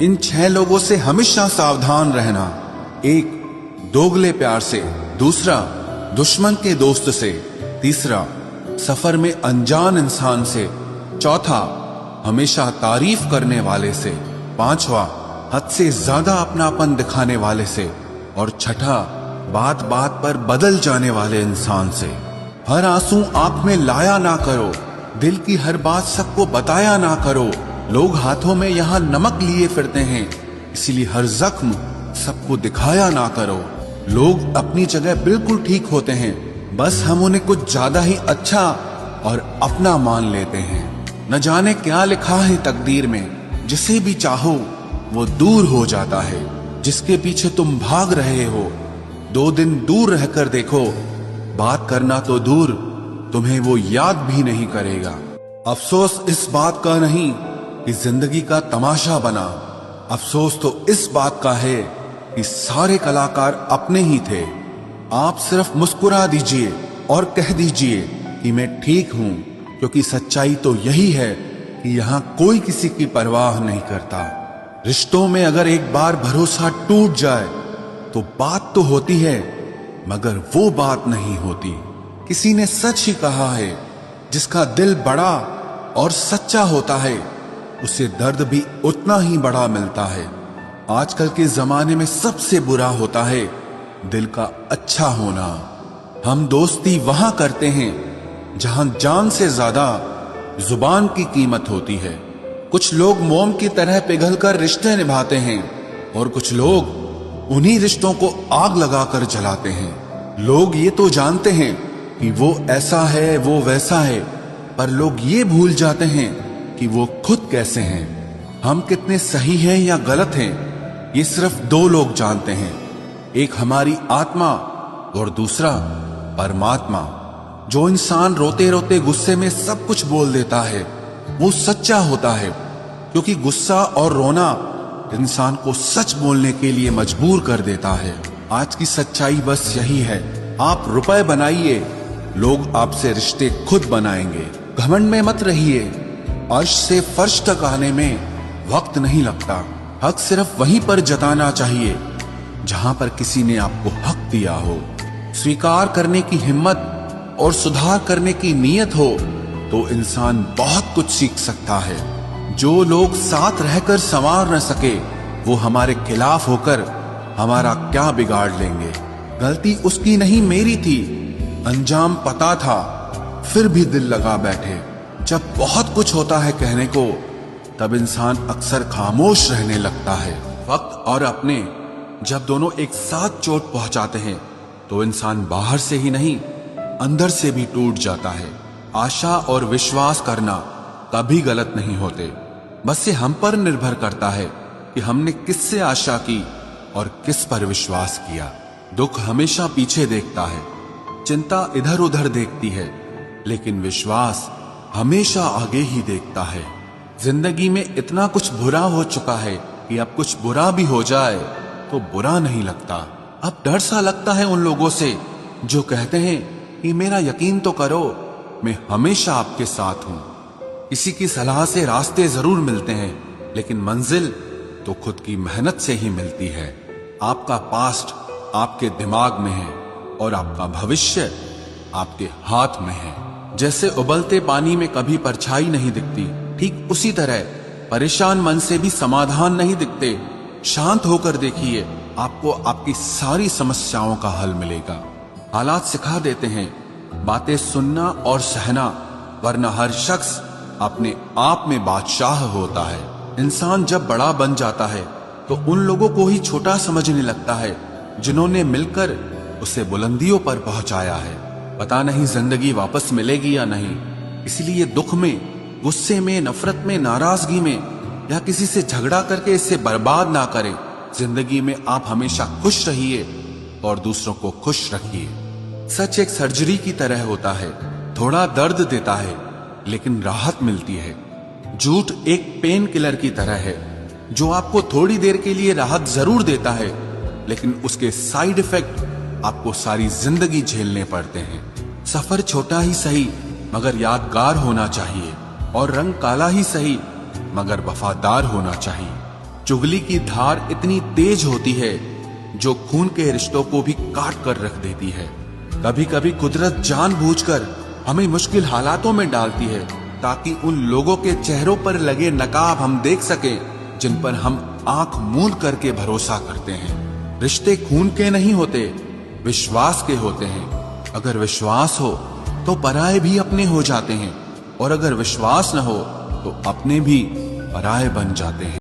इन 6 लोगों से हमेशा सावधान रहना। 1, दोगले प्यार से। दूसरा, दुश्मन के दोस्त से। तीसरा, सफर में अनजान इंसान से। चौथा, हमेशा तारीफ करने वाले से। 5वां, हद से ज्यादा अपनापन दिखाने वाले से। और छठा, बात बात पर बदल जाने वाले इंसान से। हर आंसू आंख में लाया ना करो, दिल की हर बात सबको बताया ना करो। लोग हाथों में यहाँ नमक लिए फिरते हैं, इसीलिए हर जख्म सबको दिखाया ना करो। लोग अपनी जगह बिल्कुल ठीक होते हैं, बस हम उन्हें कुछ ज्यादा ही अच्छा और अपना मान लेते हैं। न जाने क्या लिखा है तकदीर में, जिसे भी चाहो वो दूर हो जाता है। जिसके पीछे तुम भाग रहे हो, 2 दिन दूर रहकर देखो, बात करना तो दूर, तुम्हें वो याद भी नहीं करेगा। अफसोस इस बात का नहीं कि जिंदगी का तमाशा बना, अफसोस तो इस बात का है कि सारे कलाकार अपने ही थे। आप सिर्फ मुस्कुरा दीजिए और कह दीजिए कि मैं ठीक हूं, क्योंकि सच्चाई तो यही है कि यहां कोई किसी की परवाह नहीं करता। रिश्तों में अगर एक बार भरोसा टूट जाए तो बात तो होती है, मगर वो बात नहीं होती। किसी ने सच ही कहा है, जिसका दिल बड़ा और सच्चा होता है, उसे दर्द भी उतना ही बड़ा मिलता है। आजकल के जमाने में सबसे बुरा होता है दिल का अच्छा होना। हम दोस्ती वहां करते हैं जहां जान से ज्यादा जुबान की कीमत होती है। कुछ लोग मोम की तरह पिघलकर रिश्ते निभाते हैं और कुछ लोग उन्हीं रिश्तों को आग लगाकर जलाते हैं। लोग ये तो जानते हैं कि वो ऐसा है, वो वैसा है, पर लोग ये भूल जाते हैं कि वो खुद कैसे हैं। हम कितने सही हैं या गलत हैं, ये सिर्फ 2 लोग जानते हैं, एक हमारी आत्मा और दूसरा परमात्मा। जो इंसान रोते रोते गुस्से में सब कुछ बोल देता है, वो सच्चा होता है, क्योंकि गुस्सा और रोना इंसान को सच बोलने के लिए मजबूर कर देता है। आज की सच्चाई बस यही है, आप रुपए बनाइए, लोग आपसे रिश्ते खुद बनाएंगे। घमंड में मत रहिए, अर्श से फर्श तक आने में वक्त नहीं लगता। हक सिर्फ वहीं पर जताना चाहिए जहां पर किसी ने आपको हक दिया हो। स्वीकार करने की हिम्मत और सुधार करने की नीयत हो तो इंसान बहुत कुछ सीख सकता है। जो लोग साथ रहकर संवार न सके, वो हमारे खिलाफ होकर हमारा क्या बिगाड़ लेंगे। गलती उसकी नहीं मेरी थी, अंजाम पता था, फिर भी दिल लगा बैठे। जब बहुत कुछ होता है कहने को, तब इंसान अक्सर खामोश रहने लगता है। वक्त और अपने जब दोनों एक साथ चोट पहुंचाते हैं तो इंसान बाहर से ही नहीं, अंदर से भी टूट जाता है। आशा और विश्वास करना कभी गलत नहीं होते, बस ये हम पर निर्भर करता है कि हमने किससे आशा की और किस पर विश्वास किया। दुख हमेशा पीछे देखता है, चिंता इधर उधर देखती है, लेकिन विश्वास हमेशा आगे ही देखता है। जिंदगी में इतना कुछ बुरा हो चुका है कि अब कुछ बुरा भी हो जाए तो बुरा नहीं लगता। अब डर सा लगता है उन लोगों से जो कहते हैं कि मेरा यकीन तो करो, मैं हमेशा आपके साथ हूं। किसी की सलाह से रास्ते जरूर मिलते हैं, लेकिन मंजिल तो खुद की मेहनत से ही मिलती है। आपका पास्ट आपके दिमाग में है और आपका भविष्य आपके हाथ में है। जैसे उबलते पानी में कभी परछाई नहीं दिखती, ठीक उसी तरह परेशान मन से भी समाधान नहीं दिखते। शांत होकर देखिए, आपको आपकी सारी समस्याओं का हल मिलेगा। हालात सिखा देते हैं बातें सुनना और सहना, वरना हर शख्स अपने आप में बादशाह होता है। इंसान जब बड़ा बन जाता है तो उन लोगों को ही छोटा समझने लगता है जिन्होंने मिलकर उसे बुलंदियों पर पहुंचाया है। पता नहीं जिंदगी वापस मिलेगी या नहीं, इसलिए दुख में, गुस्से में, नफरत में, नाराजगी में या किसी से झगड़ा करके इससे बर्बाद ना करें। जिंदगी में आप हमेशा खुश रहिए और दूसरों को खुश रखिए। सच एक सर्जरी की तरह होता है, थोड़ा दर्द देता है लेकिन राहत मिलती है। झूठ एक पेन किलर की तरह है जो आपको थोड़ी देर के लिए राहत जरूर देता है, लेकिन उसके साइड इफेक्ट आपको सारी जिंदगी झेलने पड़ते हैं। सफर छोटा ही सही मगर यादगार होना चाहिए, और रंग काला ही सही मगर वफादार होना चाहिए। चुगली की धार इतनी तेज होती है जो खून के रिश्तों को भी काट कर रख देती है। कभी कभी कुदरत जानबूझकर हमें मुश्किल हालातों में डालती है ताकि उन लोगों के चेहरों पर लगे नकाब हम देख सकें जिन पर हम आंख मूंद करके भरोसा करते हैं। रिश्ते खून के नहीं होते, विश्वास के होते हैं। अगर विश्वास हो तो पराये भी अपने हो जाते हैं और अगर विश्वास न हो तो अपने भी पराये बन जाते हैं।